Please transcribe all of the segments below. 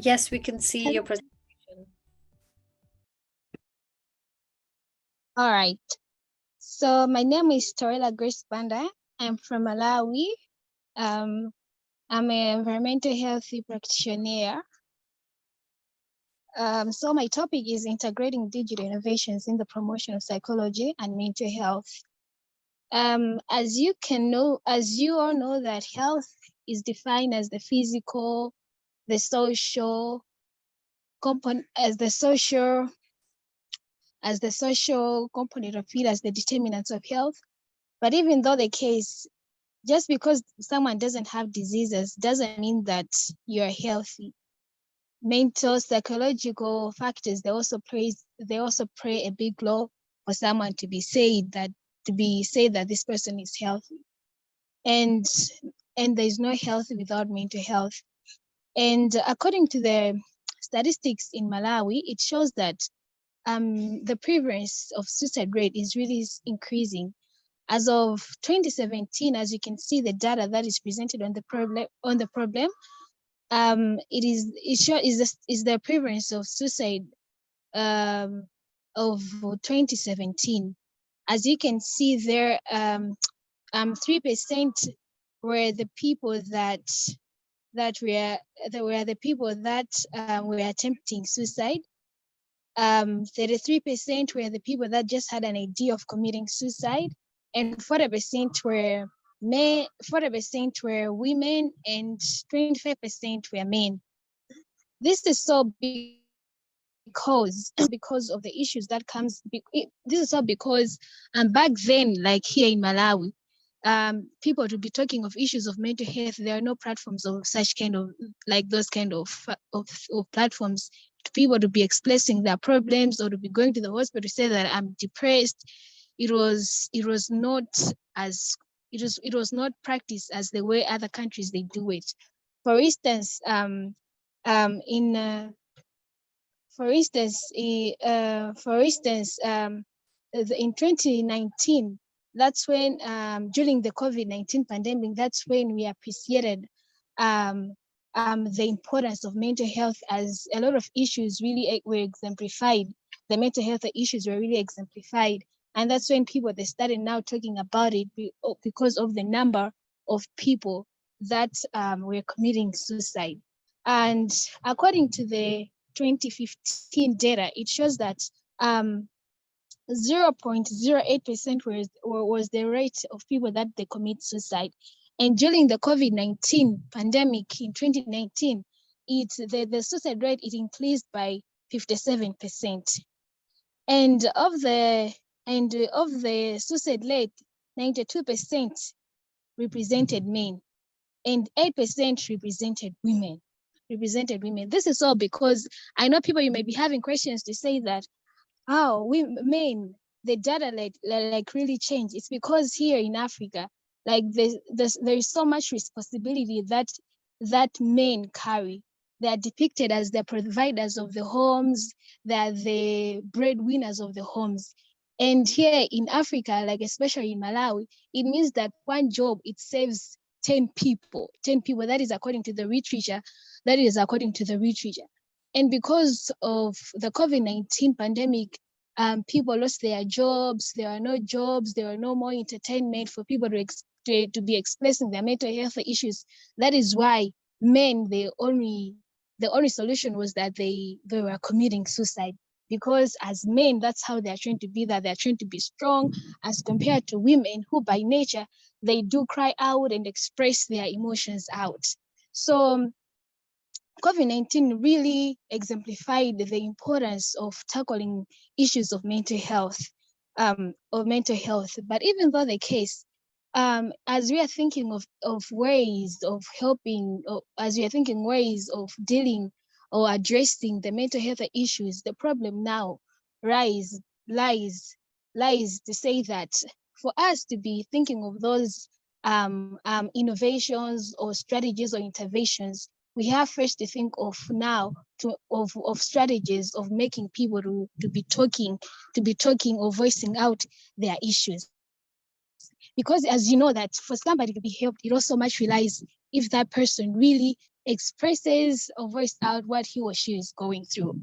Yes, we can see your presentation. All right. So my name is Towera Banda. I'm from Malawi. I'm an environmental health practitioner. So my topic is integrating digital innovations in the promotion of psychology and mental health. As you all know that health is defined as the physical, the social component, as the social component of it as the determinants of health. But even though the case, just because someone doesn't have diseases doesn't mean that you're healthy. Mental, psychological factors, they also play a big role for someone to be said that this person is healthy. And there's no health without mental health. And according to the statistics in Malawi, it shows that the prevalence of suicide rate is really increasing. As of 2017, as you can see the data that is presented on the problem, is the prevalence of suicide of 2017. As you can see there, 3% were the people that were attempting suicide. 33% were the people that just had an idea of committing suicide, and 40% were men, 40% were women, and 25% were men. This is so because of the issues that comes. This is so because back then, like here in Malawi, people to be talking of issues of mental health, there are no platforms of such kind of those kind of platforms to people to be expressing their problems or to be going to the hospital to say that I'm depressed. It was not practiced as the way other countries they do it. For instance, in 2019, that's when during the COVID-19 pandemic, that's when we appreciated the importance of mental health, as a lot of issues really were exemplified. The mental health issues were really exemplified, and that's when people they started now talking about it because of the number of people that were committing suicide. And according to the 2015 data, it shows that 0.08% was the rate of people that they commit suicide. And during the COVID-19 pandemic in 2019, the suicide rate it increased by 57%. And of the suicide rate, 92% represented men, and 8% represented women. This is all because I know people, you may be having questions to say that, oh, men, the data like really changed. It's because here in Africa, like there is so much responsibility that men carry. They are depicted as the providers of the homes, they're the breadwinners of the homes. And here in Africa, like especially in Malawi, it means that one job, it saves 10 people. That is according to the literature. And because of the COVID-19 pandemic, people lost their jobs. There are no jobs. There are no more entertainment for people to be expressing their mental health issues. That is why men, the only solution was that they were committing suicide. Because as men, that's how they're trained to be, that they're trained to be strong, as compared to women who by nature, they do cry out and express their emotions out. So COVID-19 really exemplified the importance of tackling issues of mental health. But even though the case, as we are thinking of ways of helping, as we are thinking ways of dealing or addressing the mental health issues, the problem now lies to say that for us to be thinking of those innovations or strategies or interventions, we have first to think of strategies of making people to be talking or voicing out their issues. Because as you know that for somebody to be helped, it also much relies if that person really expresses or voices out what he or she is going through.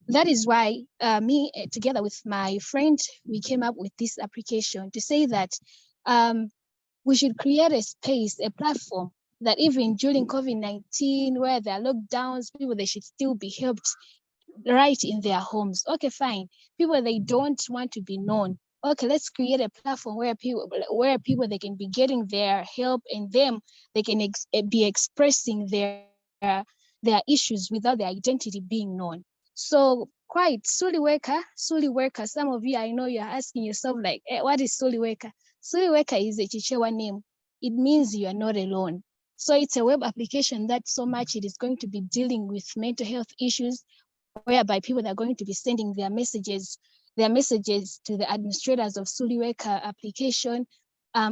That is why together with my friend, we came up with this application to say that we should create a space, a platform that even during COVID-19, where there are lockdowns, people, they should still be helped right in their homes. Okay, fine. People, they don't want to be known. Okay, let's create a platform where people they can be getting their help, and them they can be expressing their issues without their identity being known. So quite suliwekha. Some of you, I know you're asking yourself like, what is suliwekha? Suliwekha is a Chichewa name. It means you are not alone. So it's a web application that so much it is going to be dealing with mental health issues, whereby people are going to be sending their messages to the administrators of suliwekha application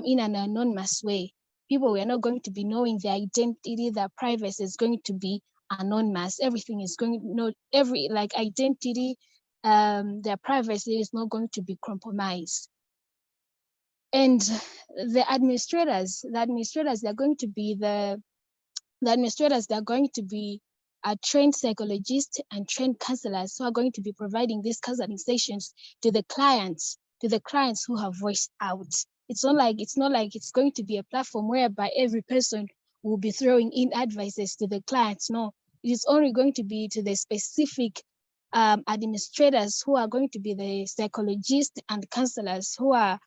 in an anonymous way. People, we are not going to be knowing their identity, their privacy is going to be anonymous. Everything is going, every like identity, their privacy is not going to be compromised. And the administrators, they're going to be the administrators, they're going to be trained psychologists and trained counselors who are going to be providing these counseling sessions to the clients who have voiced out. It's not like it's going to be a platform whereby every person will be throwing in advices to the clients. No, it is only going to be to the specific administrators who are going to be the psychologists and counselors who are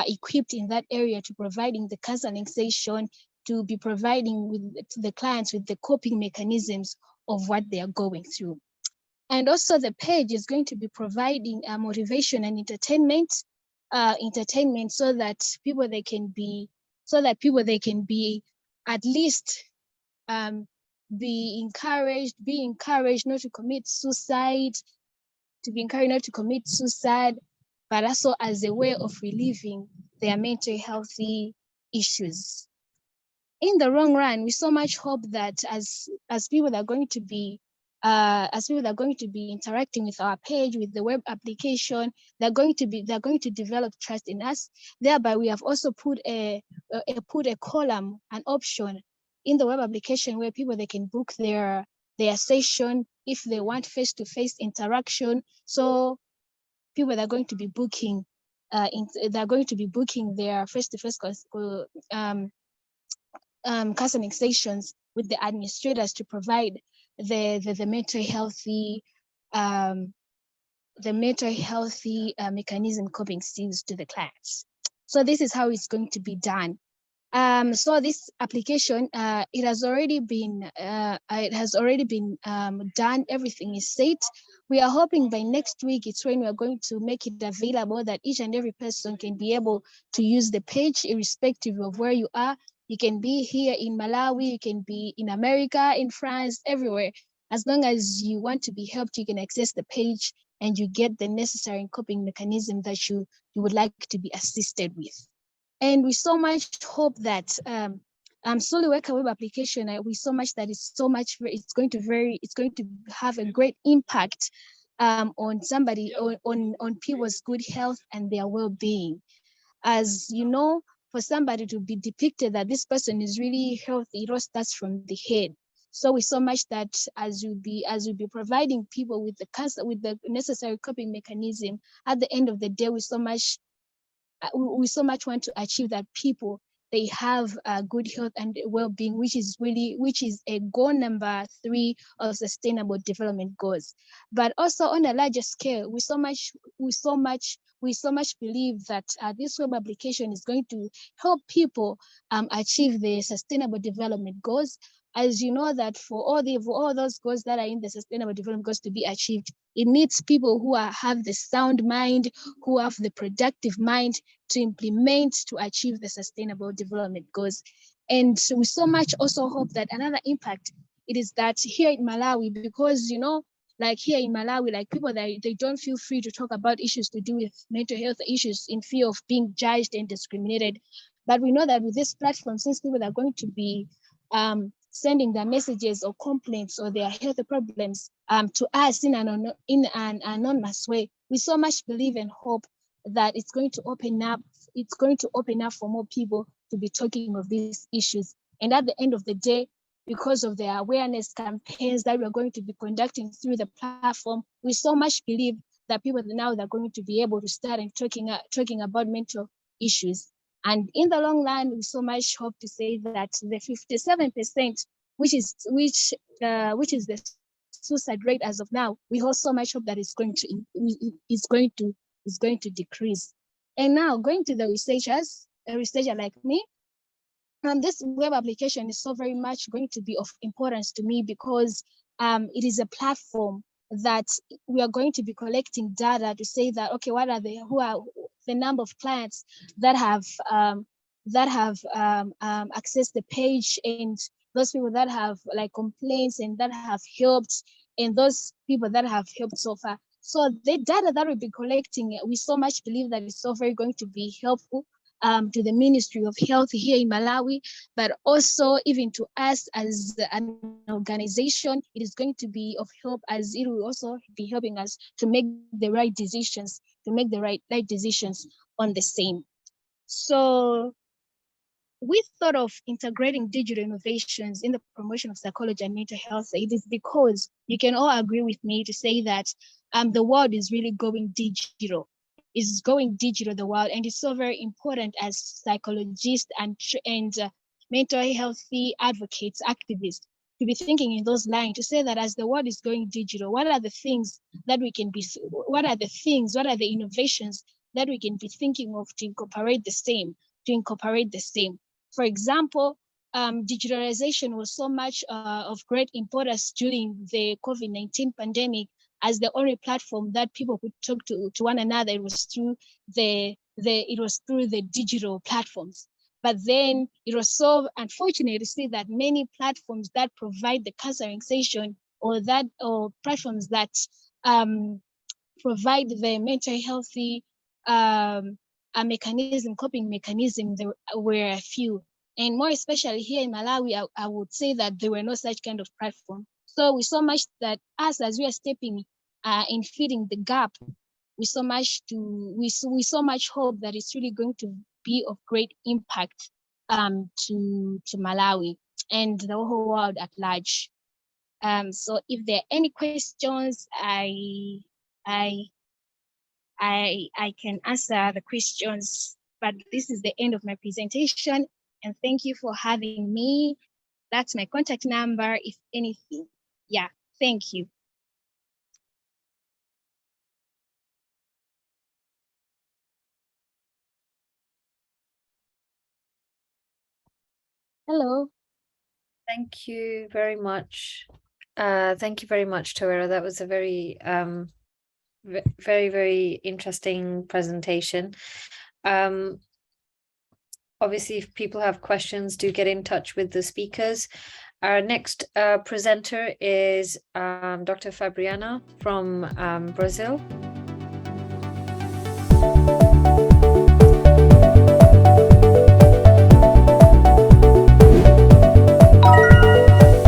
equipped in that area to providing the counseling session, to be providing to the clients with the coping mechanisms of what they are going through. And also the page is going to be providing motivation and entertainment, so that people they can be at least be encouraged not to commit suicide, but also as a way of relieving their mental healthy issues. In the long run, we so much hope that as people are going to be interacting with our page, with the web application, they're going to develop trust in us. Thereby, we have also put a column, an option in the web application where people they can book their session if they want face-to-face interaction. So people are going to be booking their face-to-face counseling sessions with the administrators to provide the mental healthy mechanism coping skills to the clients. So this is how it's going to be done. So this application, it has already been done. Everything is set. We are hoping by next week it's when we are going to make it available that each and every person can be able to use the page irrespective of where you are. You can be here in Malawi, you can be in America, in France, everywhere. As long as you want to be helped, you can access the page and you get the necessary coping mechanism that you would like to be assisted with. And we so much hope that suliwekha web application, we so much that it's going to have a great impact on somebody, on people's good health and their well-being. As you know, for somebody to be depicted that this person is really healthy, it all starts from the head. So we so much that as you be providing people with the necessary coping mechanism, at the end of the day, we so much want to achieve that people they have good health and well-being, which is a goal number 3 of sustainable development goals. But also on a larger scale, we so much believe that this web application is going to help people achieve the sustainable development goals. As you know that for all those goals that are in the sustainable development goals to be achieved, it needs people who have the sound mind, who have the productive mind to implement, to achieve the sustainable development goals. And so we so much also hope that another impact, it is that here in Malawi, because like here in Malawi, like people they don't feel free to talk about issues to do with mental health issues in fear of being judged and discriminated. But we know that with this platform, since people are going to be sending their messages or complaints or their health problems to us in an anonymous way, we so much believe and hope that it's going to open up for more people to be talking of these issues And at the end of the day, because of the awareness campaigns that we're going to be conducting through the platform, we so much believe that people now they're going to be able to start and talking about mental issues. And in the long run, we so much hope to say that the 57%, which is the suicide rate as of now, we also much hope that it's going to decrease. And now going to the researchers, a researcher like me, this web application is so very much going to be of importance to me because it is a platform that we are going to be collecting data to say that, okay, what are the number of clients that have accessed the page, and those people that have like complaints and that have helped, and those people that have helped so far. So the data that we'll be collecting, we so much believe that it's so very going to be helpful to the Ministry of Health here in Malawi, but also even to us as an organization, it is going to be of help, as it will also be helping us to make the right decisions, on the same. So we thought of integrating digital innovations in the promotion of psychology and mental health. It is because you can all agree with me to say that the world is really going digital. Is going digital, the world, and it's so very important as psychologists and mental healthy advocates, activists, to be thinking in those lines, to say that as the world is going digital, what are the things that we can be, what are the innovations that we can be thinking of to incorporate the same. For example, digitalization was so much of great importance during the COVID-19 pandemic, as the only platform that people could talk to one another. It was through the digital platforms. But then it was so unfortunate to see that many platforms that provide the counseling session, or platforms that provide the mental healthy coping mechanism, there were a few. And more especially here in Malawi, I would say that there were no such kind of platform. So we so much that us, as we are stepping in filling the gap, we so much hope that it's really going to be of great impact to Malawi and the whole world at large. So if there are any questions, I can answer the questions, but this is the end of my presentation, and thank you for having me. That's my contact number, if anything. Yeah, thank you. Hello. Thank you very much. Thank you very much, Towera. That was a very, very, very interesting presentation. Obviously, if people have questions, do get in touch with the speakers. Our next presenter is Dr. Fabriana from Brazil.